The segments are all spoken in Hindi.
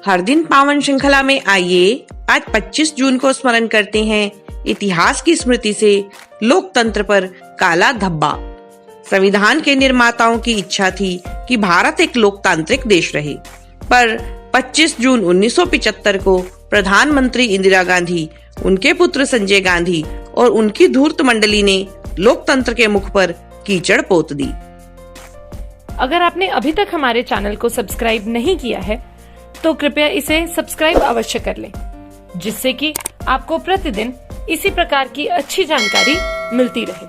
हर दिन पावन श्रृंखला में आइए आज 25 जून को स्मरण करते हैं इतिहास की स्मृति से लोकतंत्र पर काला धब्बा। संविधान के निर्माताओं की इच्छा थी कि भारत एक लोकतांत्रिक देश रहे, पर 25 जून 1975 को प्रधानमंत्री इंदिरा गांधी, उनके पुत्र संजय गांधी और उनकी धूर्त मंडली ने लोकतंत्र के मुख पर कीचड़ पोत दी। अगर आपने अभी तक हमारे चैनल को सब्सक्राइब नहीं किया है तो कृपया इसे सब्सक्राइब अवश्य कर लें, जिससे कि आपको प्रतिदिन इसी प्रकार की अच्छी जानकारी मिलती रहे।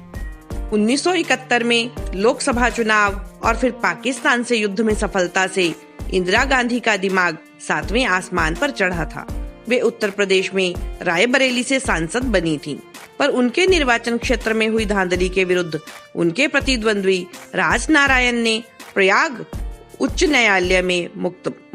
1971 में लोकसभा चुनाव और फिर पाकिस्तान से युद्ध में सफलता से इंदिरा गांधी का दिमाग 7वें आसमान पर चढ़ा था। वे उत्तर प्रदेश में रायबरेली से सांसद बनी थीं, पर उनके निर्वाचन क्षेत्र में हुई धांधली के विरुद्ध उनके प्रतिद्वंद्वी राजनारायण ने प्रयाग उच्च न्यायालय में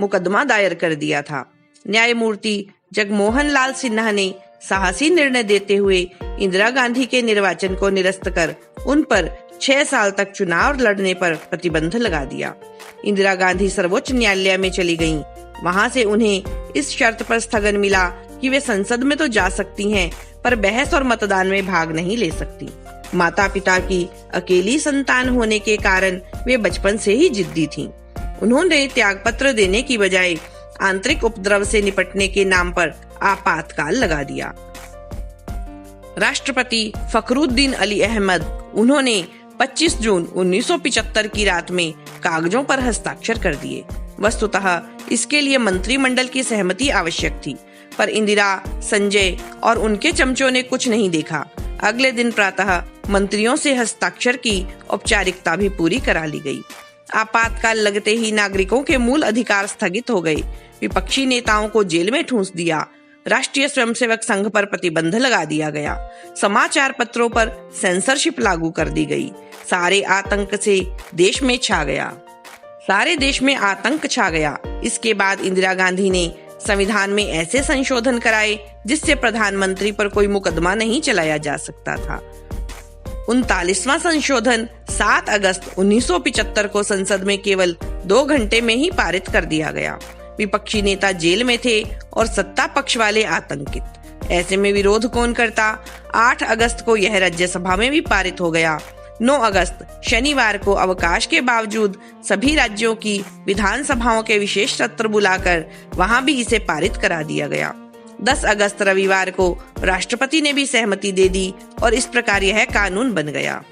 मुकदमा दायर कर दिया था। न्यायमूर्ति जगमोहन लाल सिन्हा ने साहसी निर्णय देते हुए इंदिरा गांधी के निर्वाचन को निरस्त कर उन पर 6 साल तक चुनाव लड़ने पर प्रतिबंध लगा दिया। इंदिरा गांधी सर्वोच्च न्यायालय में चली गईं। वहां से उन्हें इस शर्त पर स्थगन मिला कि वे संसद में तो जा सकती हैं, पर बहस और मतदान में भाग नहीं ले सकती। माता पिता की अकेली संतान होने के कारण वे बचपन से ही जिद्दी थीं। उन्होंने त्यागपत्र देने की बजाय आंतरिक उपद्रव से निपटने के नाम पर आपातकाल लगा दिया। राष्ट्रपति फखरुद्दीन अली अहमद, उन्होंने 25 जून 1975 की रात में कागजों पर हस्ताक्षर कर दिए। वस्तुतः इसके लिए मंत्रिमंडल की सहमति आवश्यक थी, पर इंदिरा, संजय और उनके चमचों ने कुछ नहीं देखा। अगले दिन प्रातः मंत्रियों से हस्ताक्षर की औपचारिकता भी पूरी करा ली गई। आपातकाल लगते ही नागरिकों के मूल अधिकार स्थगित हो गए। विपक्षी नेताओं को जेल में ठूंस दिया। राष्ट्रीय स्वयंसेवक संघ पर प्रतिबंध लगा दिया गया। समाचार पत्रों पर सेंसरशिप लागू कर दी गई। सारे देश में आतंक छा गया। इसके बाद इंदिरा गांधी ने संविधान में ऐसे संशोधन कराए जिससे प्रधानमंत्री पर कोई मुकदमा नहीं चलाया जा सकता था। 39वां संशोधन 7 अगस्त 1975 को संसद में केवल 2 घंटे में ही पारित कर दिया गया। विपक्षी नेता जेल में थे और सत्ता पक्ष वाले आतंकित। ऐसे में विरोध कौन करता। 8 अगस्त को यह राज्यसभा में भी पारित हो गया। 9 अगस्त शनिवार को अवकाश के बावजूद सभी राज्यों की विधानसभाओं के विशेष सत्र बुलाकर वहां भी इसे पारित करा दिया गया। 10 अगस्त रविवार को राष्ट्रपति ने भी सहमति दे दी और इस प्रकार यह कानून बन गया।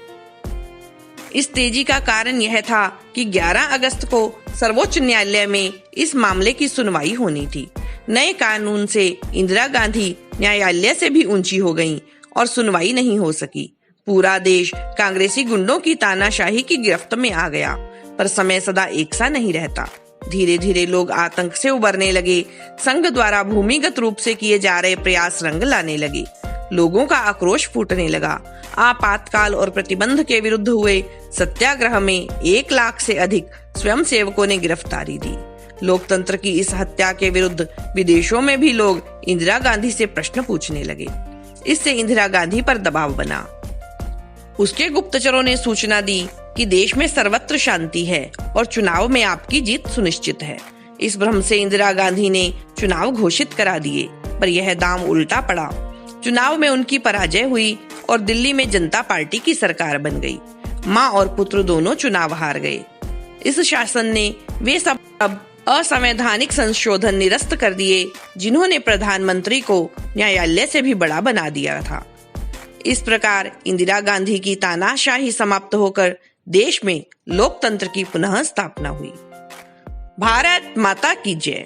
इस तेजी का कारण यह था कि 11 अगस्त को सर्वोच्च न्यायालय में इस मामले की सुनवाई होनी थी। नए कानून से इंदिरा गांधी न्यायालय से भी ऊंची हो गईं और सुनवाई नहीं हो सकी। पूरा देश कांग्रेसी गुंडों की तानाशाही की गिरफ्त में आ गया, पर समय सदा एक सा नहीं रहता। धीरे धीरे लोग आतंक से उबरने लगे। संघ द्वारा भूमिगत रूप से किए जा रहे प्रयास रंग लाने लगे। लोगों का आक्रोश फूटने लगा। आपातकाल और प्रतिबंध के विरुद्ध हुए सत्याग्रह में 1 लाख से अधिक स्वयंसेवकों ने गिरफ्तारी दी। लोकतंत्र की इस हत्या के विरुद्ध विदेशों में भी लोग इंदिरा गांधी से प्रश्न पूछने लगे। इससे इंदिरा गांधी पर दबाव बना। उसके गुप्तचरों ने सूचना दी कि देश में सर्वत्र शांति है और चुनाव में आपकी जीत सुनिश्चित है। इस भ्रम से इंदिरा गांधी ने चुनाव घोषित करा दिए, पर यह दांव उल्टा पड़ा। चुनाव में उनकी पराजय हुई और दिल्ली में जनता पार्टी की सरकार बन गई। मां और पुत्र दोनों चुनाव हार गए। इस शासन ने वे सब असंवैधानिक संशोधन निरस्त कर दिए जिन्होंने प्रधानमंत्री को न्यायालय से भी बड़ा बना दिया था। इस प्रकार इंदिरा गांधी की तानाशाही समाप्त होकर देश में लोकतंत्र की पुनः स्थापना हुई। भारत माता की जय।